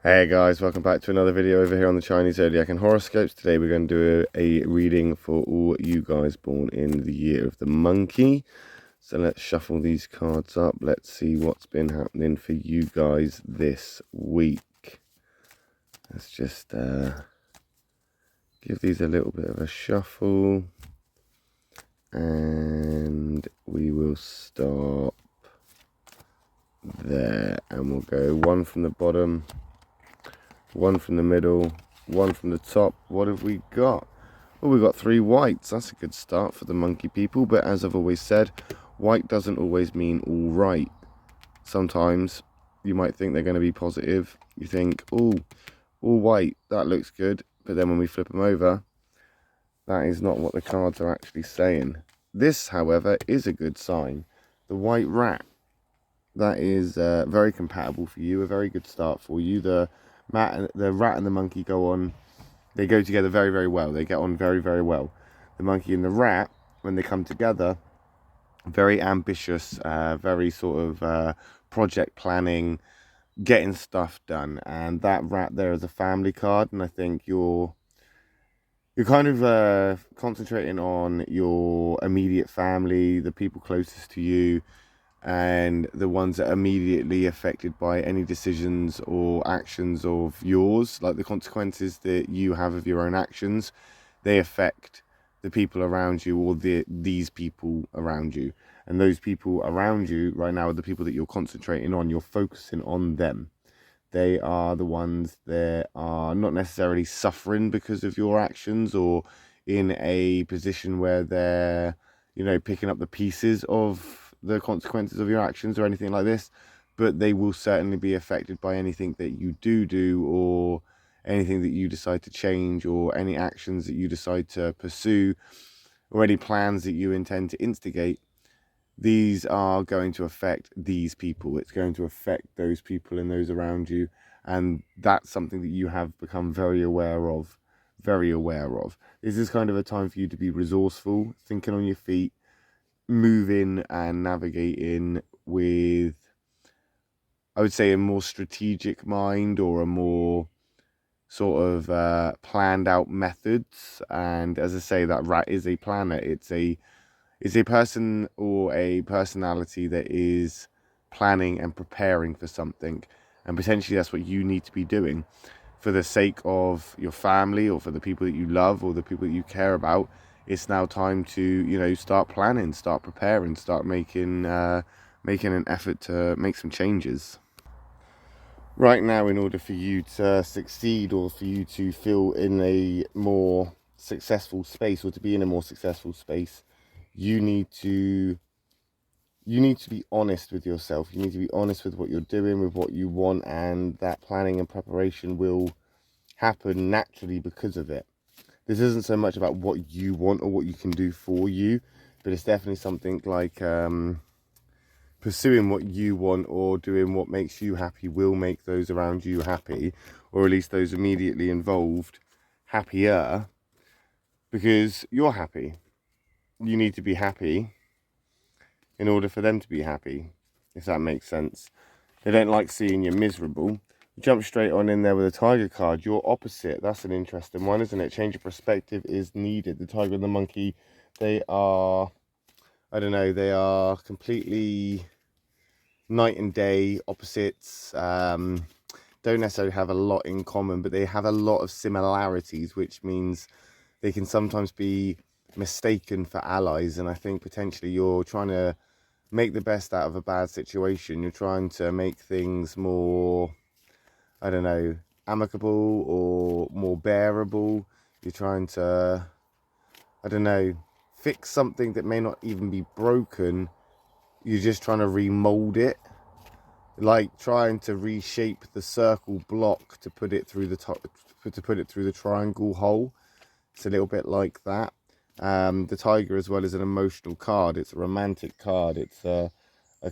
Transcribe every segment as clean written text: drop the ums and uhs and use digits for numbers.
Hey guys, welcome back to another video over here on the Chinese Zodiac and horoscopes. Today we're going to do a reading for all you guys born in the year of the monkey. So let's shuffle these cards up. Let's see what's been happening for you guys this week. Let's just give these a little bit of a shuffle. And we will stop there. And we'll go one from the bottom, one from the middle, one from the top. What have we got? Well, we've got 3 whites. That's a good start for the monkey people. But as I've always said, white doesn't always mean all right. Sometimes you might think they're going to be positive. You think, oh, all white, that looks good. But then when we flip them over, that is not what the cards are actually saying. This, however, is a good sign. The white rat. That is very compatible for you. A very good start for you. The rat and the monkey they go together very, very well. They get on very, very well. The monkey and the rat, when they come together, very ambitious, very sort of project planning, getting stuff done. And that rat there is a family card, and I think you're kind of concentrating on your immediate family, the people closest to you, and the ones that are immediately affected by any decisions or actions of yours, like the consequences that you have of your own actions, they affect the people around you, or these people around you. And those people around you right now are the people that you're concentrating on. You're focusing on them. They are the ones that are not necessarily suffering because of your actions, or in a position where they're, picking up the pieces of the consequences of your actions or anything like this, but they will certainly be affected by anything that you do, or anything that you decide to change, or any actions that you decide to pursue, or any plans that you intend to instigate. These are going to affect these people. It's going to affect those people and those around you, and that's something that you have become very aware of. This is kind of a time for you to be resourceful, thinking on your feet, moving and navigating with, I would say, a more strategic mind, or a more sort of planned out methods. And as I say, that rat is a planner. It's a person or a personality that is planning and preparing for something, and potentially that's what you need to be doing for the sake of your family, or for the people that you love, or the people that you care about. It's now time to, start planning, start preparing, start making an effort to make some changes. Right now, in order for you to succeed, or for you to feel in a more successful space, or to be in a more successful space, you need to be honest with yourself. You need to be honest with what you're doing, with what you want, and that planning and preparation will happen naturally because of it. This isn't so much about what you want or what you can do for you, but it's definitely something like pursuing what you want, or doing what makes you happy, will make those around you happy, or at least those immediately involved happier, because you're happy. You need to be happy in order for them to be happy, if that makes sense. They don't like seeing you miserable. Jump straight on in there with a tiger card. You're opposite. That's an interesting one, isn't it? Change of perspective is needed. The tiger and the monkey, they are, I don't know, they are completely night and day opposites. Don't necessarily have a lot in common, but they have a lot of similarities, which means they can sometimes be mistaken for allies. And I think potentially you're trying to make the best out of a bad situation. You're trying to make things more, I don't know, amicable or more bearable. You're trying to, I don't know, fix something that may not even be broken. You're just trying to remold it, like trying to reshape the circle block to put it through the top, to put it through the triangle hole. It's a little bit like that. The tiger as well is an emotional card. It's a romantic card. It's a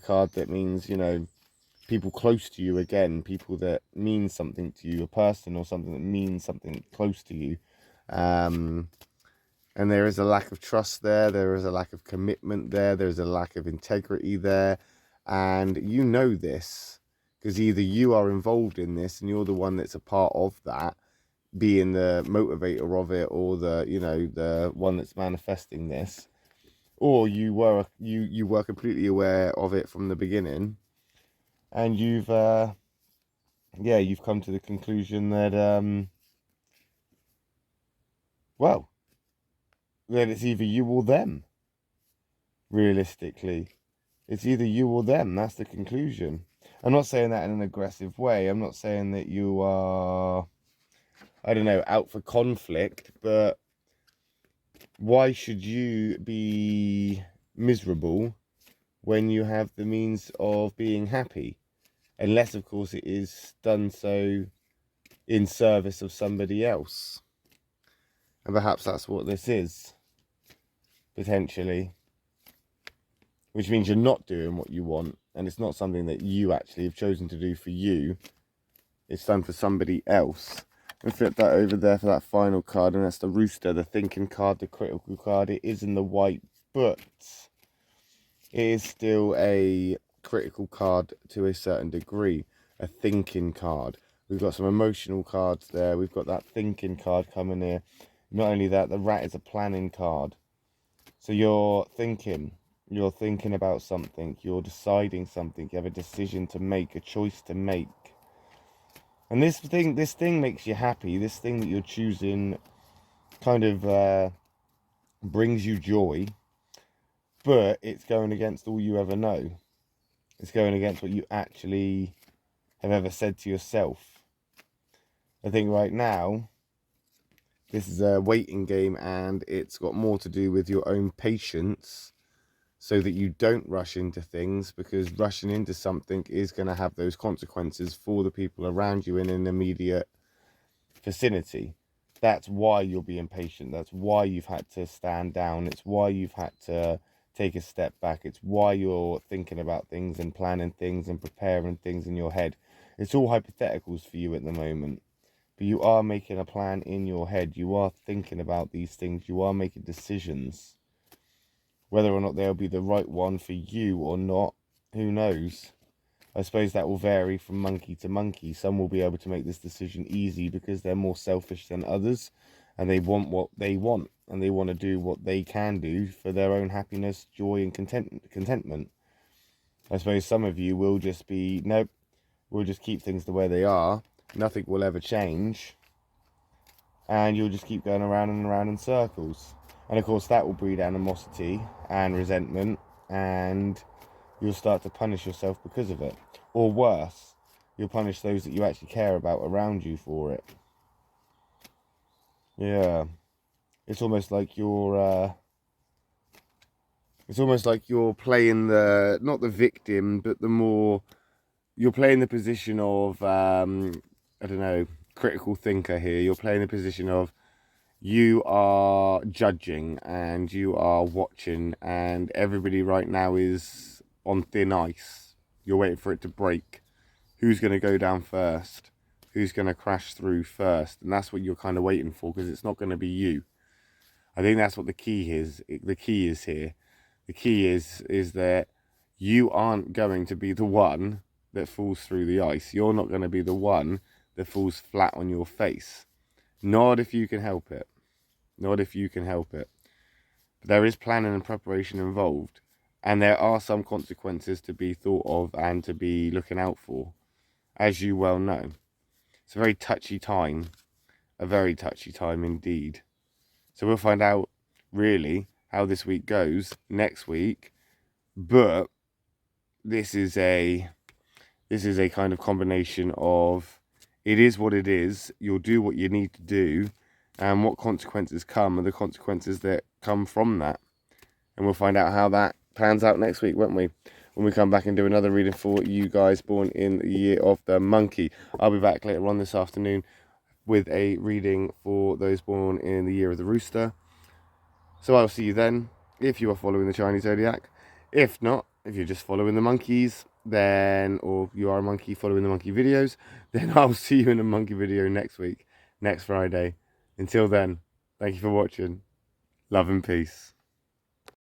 card that means, people close to you, again, people that mean something to you, a person or something that means something close to you. And there is a lack of trust there. There is a lack of commitment there. There's a lack of integrity there. And you know this Because either you are involved in this and you're the one that's a part of that, being the motivator of it, or the, you know, the one that's manifesting this, or you were completely aware of it from the beginning, and you've you've come to the conclusion that well, that it's either you or them. Realistically, it's either you or them. That's the conclusion. I'm not saying that in an aggressive way. I'm not saying that you are, I don't know, out for conflict, but why should you be miserable when you have the means of being happy? Unless, of course, it is done so in service of somebody else. And perhaps that's what this is, potentially. Which means you're not doing what you want, and it's not something that you actually have chosen to do for you. It's done for somebody else. And flip that over there for that final card, and that's the Rooster, the thinking card, the critical card. It is in the white, but it is still a critical card to a certain degree, a thinking card. We've got some emotional cards there. We've got that thinking card coming here. Not only that, the Rat is a planning card. So you're thinking about something, you're deciding something, you have a decision to make, a choice to make. And this thing makes you happy. This thing that you're choosing kind of brings you joy, but it's going against all you ever know. It's going against what you actually have ever said to yourself. I think right now, this is a waiting game, and it's got more to do with your own patience, so that you don't rush into things, because rushing into something is going to have those consequences for the people around you in an immediate vicinity. That's why you're being patient. That's why you've had to stand down. It's why you've had to take a step back. It's why you're thinking about things and planning things and preparing things in your head. It's all hypotheticals for you at the moment. But you are making a plan in your head. You are thinking about these things. You are making decisions. Whether or not they'll be the right one for you or not, who knows? I suppose that will vary from monkey to monkey. Some will be able to make this decision easy because they're more selfish than others, and they want what they want, and they want to do what they can do for their own happiness, joy, and contentment. I suppose some of you will just be, nope, we'll just keep things the way they are. Nothing will ever change. And you'll just keep going around and around in circles. And of course that will breed animosity and resentment, and you'll start to punish yourself because of it. Or worse, you'll punish those that you actually care about around you for it. Yeah. It's almost like you're playing the, not the victim, but the more, you're playing the position of I don't know, critical thinker here. You're playing the position of, you are judging and you are watching, and everybody right now is on thin ice. You're waiting for it to break. Who's going to go down first? Who's going to crash through first? And that's what you're kind of waiting for, because it's not going to be you. I think that's what the key is. The key is here. The key is that you aren't going to be the one that falls through the ice. You're not going to be the one that falls flat on your face. Not if you can help it. Not if you can help it. But there is planning and preparation involved, and there are some consequences to be thought of and to be looking out for, as you well know. It's a very touchy time, a very touchy time indeed. So we'll find out really how this week goes next week, but this is a kind of combination of, it is what it is. You'll do what you need to do. And what consequences come are the consequences that come from that. And we'll find out how that pans out next week, won't we? When we come back and do another reading for you guys born in the year of the monkey. I'll be back later on this afternoon with a reading for those born in the year of the rooster. So I'll see you then, if you are following the Chinese Zodiac. If not, if you're just following the monkeys, then, or you are a monkey following the monkey videos, then I'll see you in a monkey video next week, next Friday. Until then, thank you for watching. Love and peace.